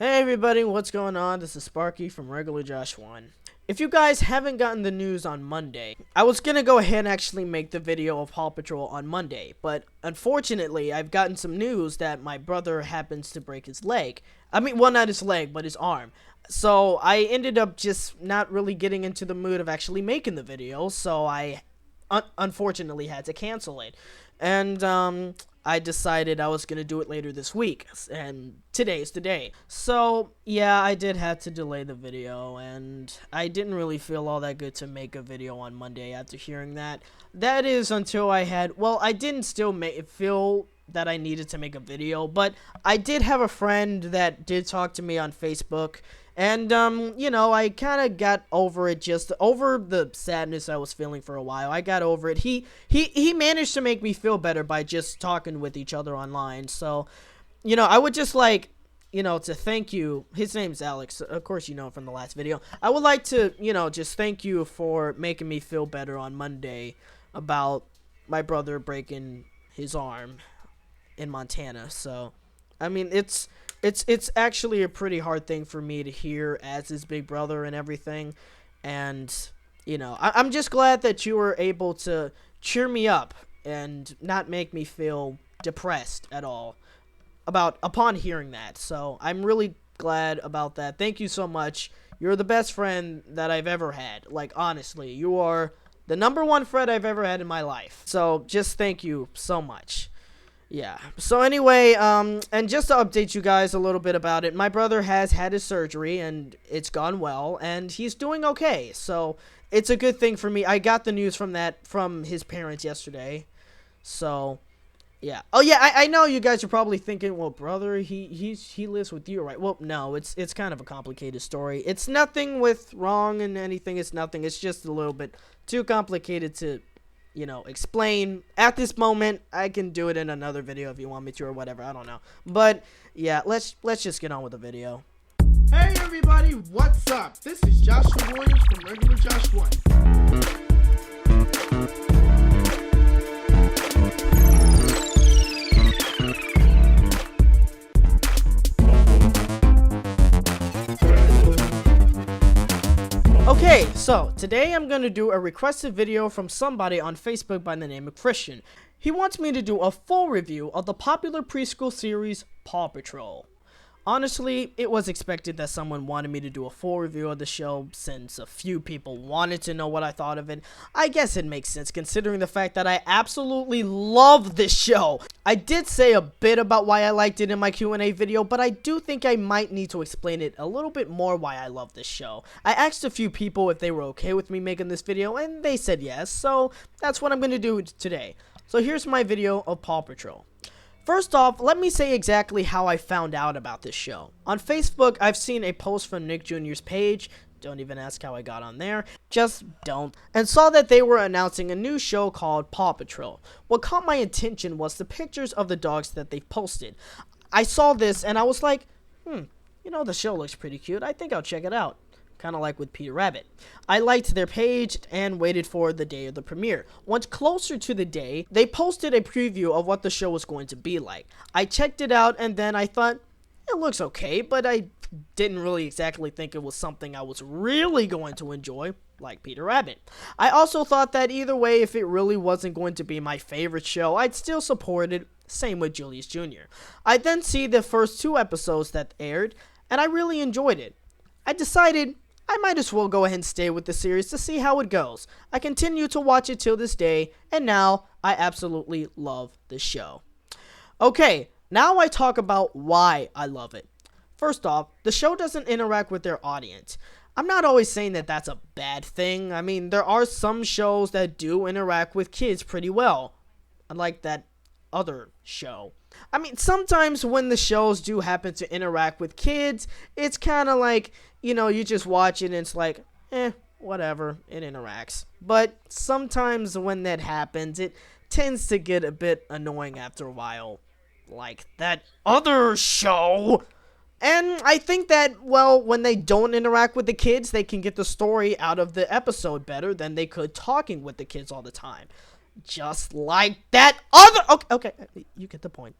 Hey everybody, what's going on? This is Sparky from Regular Josh 1. If you guys haven't gotten the news on Monday, I was gonna go ahead and actually make the video of Paw Patrol on Monday, but unfortunately, I've gotten some news that my brother happens to break his leg. Well, not his leg, but his arm. So I ended up just not really getting into the mood of actually making the video, so I unfortunately had to cancel it. And I decided I was gonna do it later this week, and today's the day. So yeah, I did have to delay the video, and I didn't really feel all that good to make a video on Monday after hearing that. That is until I didn't still feel that I needed to make a video, but I did have a friend that did talk to me on Facebook. And, I kind of got over it, just over the sadness I was feeling for a while. I got over it. He managed to make me feel better by just talking with each other online. So, I would just like, to thank you. His name's Alex. Of course, you know him from the last video. I would like to, just thank you for making me feel better on Monday about my brother breaking his arm in Montana. So, it's actually a pretty hard thing for me to hear as his big brother and everything. And, I'm just glad that you were able to cheer me up and not make me feel depressed at all upon hearing that. So I'm really glad about that. Thank you so much. You're the best friend that I've ever had. Like, honestly, you are the #1 friend I've ever had in my life. So just thank you so much. Yeah. So anyway, and just to update you guys a little bit about it, my brother has had his surgery and it's gone well and he's doing okay. So it's a good thing for me. I got the news from his parents yesterday. So yeah. Oh yeah, I know you guys are probably thinking, well, brother, he lives with you, right? Well, no, it's kind of a complicated story. It's nothing with wrong and anything. It's nothing. It's just a little bit too complicated to explain at this moment. I can do it in another video if you want me to or whatever. I don't know. But yeah, let's just get on with the video. Hey everybody, what's up? This is Joshua Williams from Regular Josh 1. Okay, so today I'm going to do a requested video from somebody on Facebook by the name of Christian. He wants me to do a full review of the popular preschool series Paw Patrol. Honestly, it was expected that someone wanted me to do a full review of the show since a few people wanted to know what I thought of it. I guess it makes sense considering the fact that I absolutely love this show. I did say a bit about why I liked it in my Q&A video, but I do think I might need to explain it a little bit more why I love this show. I asked a few people if they were okay with me making this video, and they said yes, so that's what I'm going to do today. So here's my video of Paw Patrol. First off, let me say exactly how I found out about this show. On Facebook, I've seen a post from Nick Jr.'s page, don't even ask how I got on there, just don't, and saw that they were announcing a new show called Paw Patrol. What caught my attention was the pictures of the dogs that they posted. I saw this and I was like, the show looks pretty cute, I think I'll check it out. Kind of like with Peter Rabbit. I liked their page and waited for the day of the premiere. Once closer to the day, they posted a preview of what the show was going to be like. I checked it out and then I thought, it looks okay, but I didn't really exactly think it was something I was really going to enjoy, like Peter Rabbit. I also thought that either way, if it really wasn't going to be my favorite show, I'd still support it. Same with Julius Jr. I then see the first 2 episodes that aired, and I really enjoyed it. I decided I might as well go ahead and stay with the series to see how it goes. I continue to watch it till this day, and now I absolutely love the show. Okay, now I talk about why I love it. First off, the show doesn't interact with their audience. I'm not always saying that that's a bad thing. There are some shows that do interact with kids pretty well, unlike that other show. Sometimes when the shows do happen to interact with kids, it's kind of like, you just watch it and it's like, whatever, it interacts. But sometimes when that happens, it tends to get a bit annoying after a while, like that other show. And I think that, well, when they don't interact with the kids, they can get the story out of the episode better than they could talking with the kids all the time. Just like that other... Okay, you get the point.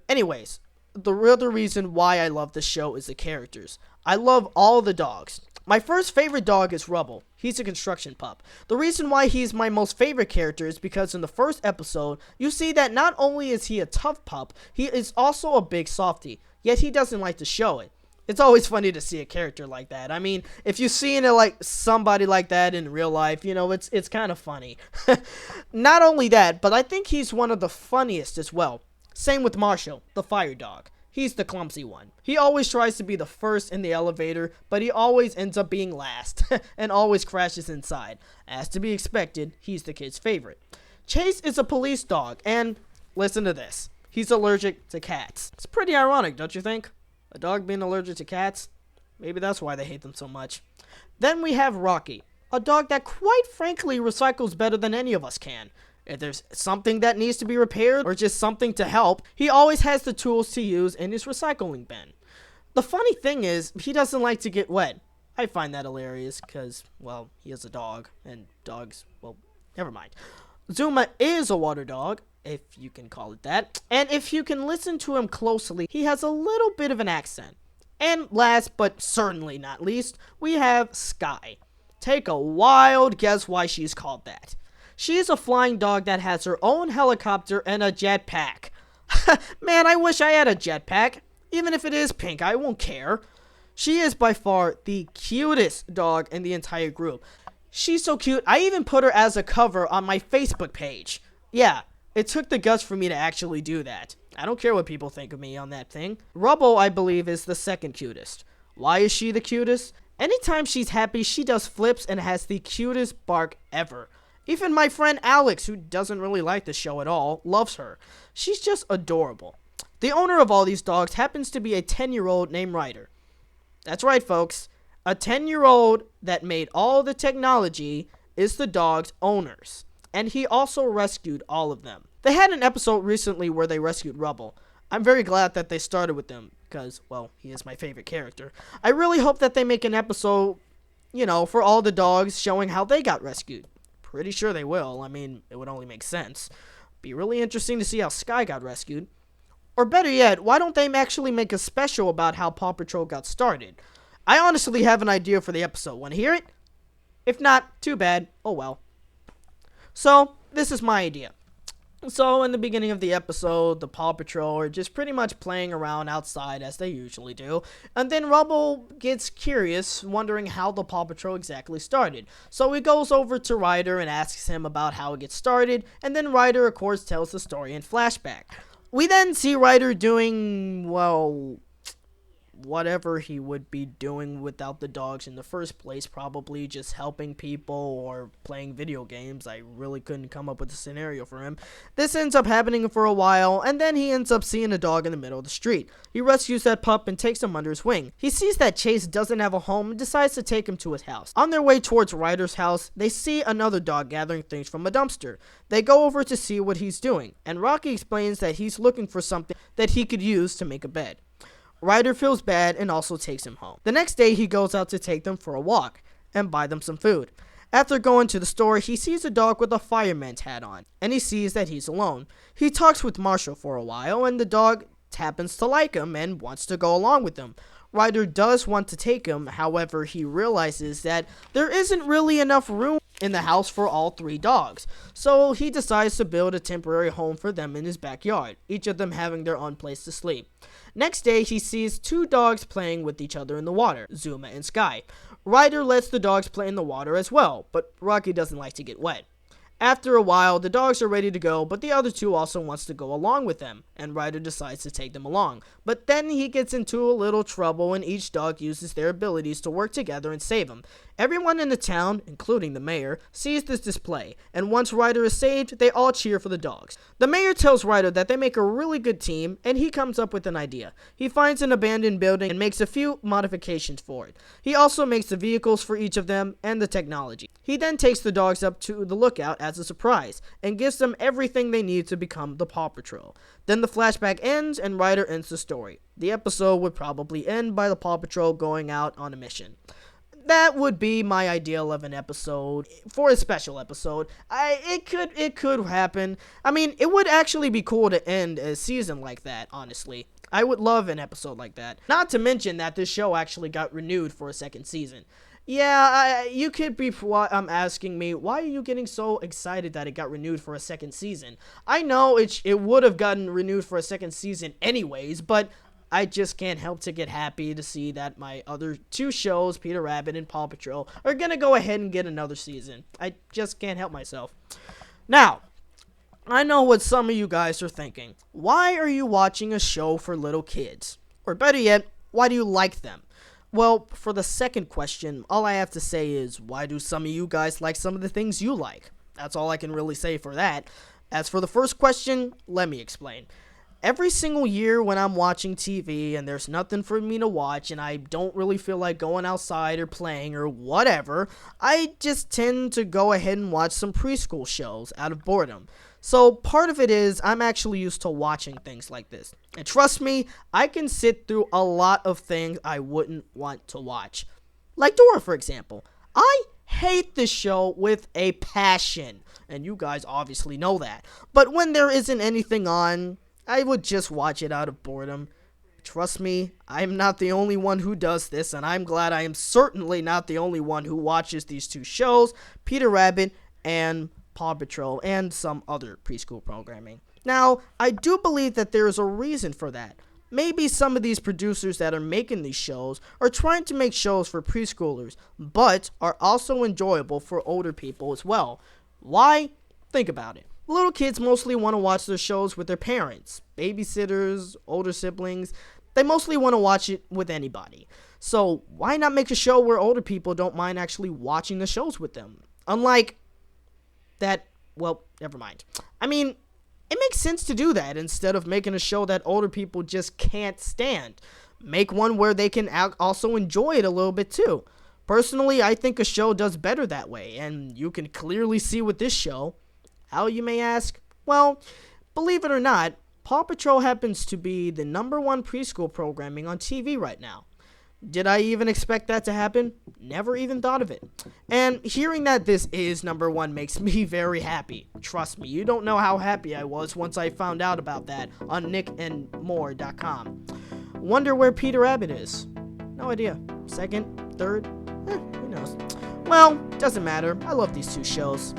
Anyways, the real reason why I love the show is the characters. I love all the dogs. My first favorite dog is Rubble. He's a construction pup. The reason why he's my most favorite character is because in the first episode, you see that not only is he a tough pup, he is also a big softie, yet he doesn't like to show it. It's always funny to see a character like that. I mean, if you've seen it like somebody like that in real life, you know, it's kind of funny. Not only that, but I think he's one of the funniest as well. Same with Marshall, the fire dog. He's the clumsy one. He always tries to be the first in the elevator, but he always ends up being last, and always crashes inside. As to be expected, he's the kid's favorite. Chase is a police dog, and listen to this. He's allergic to cats. It's pretty ironic, don't you think? A dog being allergic to cats? Maybe that's why they hate them so much. Then we have Rocky, a dog that quite frankly recycles better than any of us can. If there's something that needs to be repaired or just something to help, he always has the tools to use in his recycling bin. The funny thing is, he doesn't like to get wet. I find that hilarious because, well, he is a dog, and dogs, well, never mind. Zuma is a water dog, if you can call it that, and if you can listen to him closely, he has a little bit of an accent. And last, but certainly not least, we have Skye. Take a wild guess why she's called that. She's a flying dog that has her own helicopter and a jetpack. Man, I wish I had a jetpack. Even if it is pink, I won't care. She is by far the cutest dog in the entire group. She's so cute, I even put her as a cover on my Facebook page. Yeah, it took the guts for me to actually do that. I don't care what people think of me on that thing. Rubble, I believe, is the second cutest. Why is she the cutest? Anytime she's happy, she does flips and has the cutest bark ever. Even my friend Alex, who doesn't really like the show at all, loves her. She's just adorable. The owner of all these dogs happens to be a 10-year-old named Ryder. That's right, folks. A 10-year-old that made all the technology is the dog's owners. And he also rescued all of them. They had an episode recently where they rescued Rubble. I'm very glad that they started with him because, well, he is my favorite character. I really hope that they make an episode, you know, for all the dogs showing how they got rescued. Pretty sure they will. I mean, it would only make sense. Be really interesting to see how Skye got rescued. Or better yet, why don't they actually make a special about how Paw Patrol got started? I honestly have an idea for the episode. Want to hear it? If not, too bad. Oh well. So, this is my idea. So, in the beginning of the episode, the Paw Patrol are just pretty much playing around outside as they usually do. And then Rubble gets curious, wondering how the Paw Patrol exactly started. So he goes over to Ryder and asks him about how it gets started. And then Ryder, of course, tells the story in flashback. We then see Ryder doing, well, whatever he would be doing without the dogs in the first place, probably just helping people or playing video games. I really couldn't come up with a scenario for him. This ends up happening for a while, and then he ends up seeing a dog in the middle of the street. He rescues that pup and takes him under his wing. He sees that Chase doesn't have a home and decides to take him to his house. On their way towards Ryder's house, they see another dog gathering things from a dumpster. They go over to see what he's doing, and Rocky explains that he's looking for something that he could use to make a bed. Ryder feels bad and also takes him home. The next day, he goes out to take them for a walk and buy them some food. After going to the store, he sees a dog with a fireman's hat on, and he sees that he's alone. He talks with Marshall for a while, and the dog happens to like him and wants to go along with him. Ryder does want to take him, however, he realizes that there isn't really enough room in the house for all three dogs. So he decides to build a temporary home for them in his backyard, each of them having their own place to sleep. Next day, he sees two dogs playing with each other in the water, Zuma and Skye. Ryder lets the dogs play in the water as well, but Rocky doesn't like to get wet. After a while, the dogs are ready to go, but the other two also wants to go along with them, and Ryder decides to take them along. But then he gets into a little trouble, and each dog uses their abilities to work together and save him. Everyone in the town, including the mayor, sees this display, and once Ryder is saved, they all cheer for the dogs. The mayor tells Ryder that they make a really good team, and he comes up with an idea. He finds an abandoned building and makes a few modifications for it. He also makes the vehicles for each of them and the technology. He then takes the dogs up to the lookout as a surprise, and gives them everything they need to become the Paw Patrol. Then the flashback ends, and Ryder ends the story. The episode would probably end by the Paw Patrol going out on a mission. That would be my ideal of an episode for a special episode. It could happen. I mean, it would actually be cool to end a season like that, honestly. I would love an episode like that. Not to mention that this show actually got renewed for a second season. Yeah, you could be asking me, why are you getting so excited that it got renewed for a second season? I know it would have gotten renewed for a second season anyways, but I just can't help to get happy to see that my other two shows, Peter Rabbit and Paw Patrol, are gonna go ahead and get another season. I just can't help myself. Now, I know what some of you guys are thinking. Why are you watching a show for little kids? Or better yet, why do you like them? Well, for the second question, all I have to say is, why do some of you guys like some of the things you like? That's all I can really say for that. As for the first question, let me explain. Every single year when I'm watching TV and there's nothing for me to watch and I don't really feel like going outside or playing or whatever, I just tend to go ahead and watch some preschool shows out of boredom. So part of it is I'm actually used to watching things like this. And trust me, I can sit through a lot of things I wouldn't want to watch. Like Dora, for example. I hate this show with a passion. And you guys obviously know that. But when there isn't anything on, I would just watch it out of boredom. Trust me, I'm not the only one who does this, and I'm glad I am certainly not the only one who watches these two shows, Peter Rabbit and Paw Patrol, and some other preschool programming. Now, I do believe that there is a reason for that. Maybe some of these producers that are making these shows are trying to make shows for preschoolers, but are also enjoyable for older people as well. Why? Think about it. Little kids mostly want to watch their shows with their parents, babysitters, older siblings. They mostly want to watch it with anybody. So why not make a show where older people don't mind actually watching the shows with them? Unlike that, well, never mind. I mean, it makes sense to do that instead of making a show that older people just can't stand. Make one where they can also enjoy it a little bit too. Personally, I think a show does better that way, and you can clearly see with this show. How, you may ask? Well, believe it or not, Paw Patrol happens to be the #1 preschool programming on TV right now. Did I even expect that to happen? Never even thought of it. And hearing that this is #1 makes me very happy. Trust me, you don't know how happy I was once I found out about that on nickandmore.com. Wonder where Peter Rabbit is. No idea. Second? Third? Who knows? Well, doesn't matter. I love these two shows.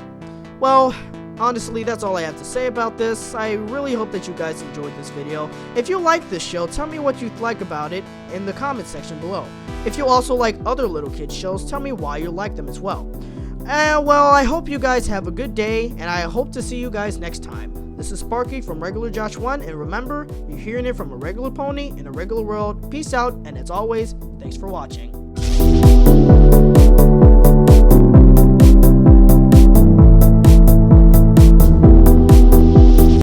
Well, honestly, that's all I have to say about this. I really hope that you guys enjoyed this video. If you like this show, tell me what you like about it in the comment section below. If you also like other little kids shows, tell me why you like them as well. Well, I hope you guys have a good day, and I hope to see you guys next time. This is Sparky from Regular Josh 1, and remember, you're hearing it from a regular pony in a regular world. Peace out, and as always, thanks for watching.